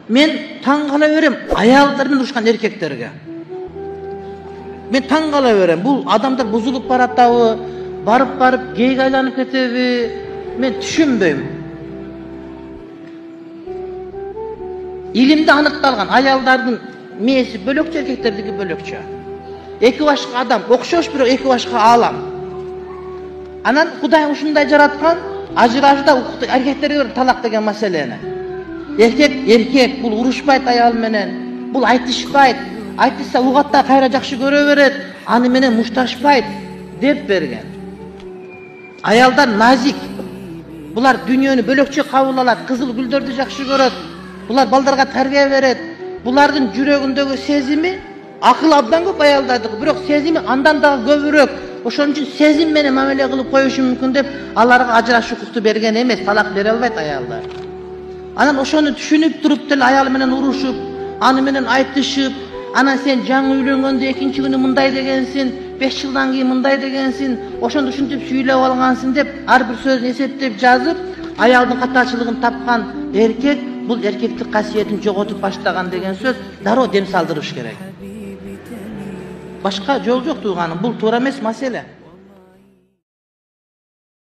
Men taң kala berem ayalдар менен урушкан эркектерге. Мен таң кала берем. Бул адамдар бузулуп баратабы, барып гейге айланып кетеби? Мен түшүнбөйм. Илимде аныкталган аялдардын мээси бөлөкчө, эркектердики бөлөкчө. Эки башка адам окшош, бирок эки башка аалам. Анан Кудай ушундай жараткан, ажырашууда укуктуу эркектерге талак деген маселени. Эркек бул урушпайт аял менен, бул айтышпайт. Айтышса угатта кайра жакшы көрө берет, аны менен мушташпайт деп берген. Аялдар назик. Булар дүйнөнү бөлөкчө кабыл алат, кызыл гүлдөрдү жакшы көрөт. Булар балдарга тарбия берет. Булардын жүрөгүндөгү сезими акыл абдан көп аялдардыкы, бирок сезими андан дагы көбүрөөк. Ошон үчүн сезим менен мамиле кылып коюшу мүмкүн деп аларга ажыраш укукту берген эмес, талак бере албайт аялдар. Анан ошону түшүнүп туруп деле аял менен урушуп, аны менен айтышып, анан сен жаңы үйлөнгөндө экинчи күнү мындай дегенсиң, 5 жылдан кийин мындай дегенсиң, ошону ушинтип сүйлөп алгансың деп ар бир сөзүн эсептеп жазып, аялдын катачылыгын тапкан эркек бул эркектик касиетин жоготуп баштаган деген сөз дароо дем салдырыш керек. Башка жол жок тууганым, бул туура эмес маселе.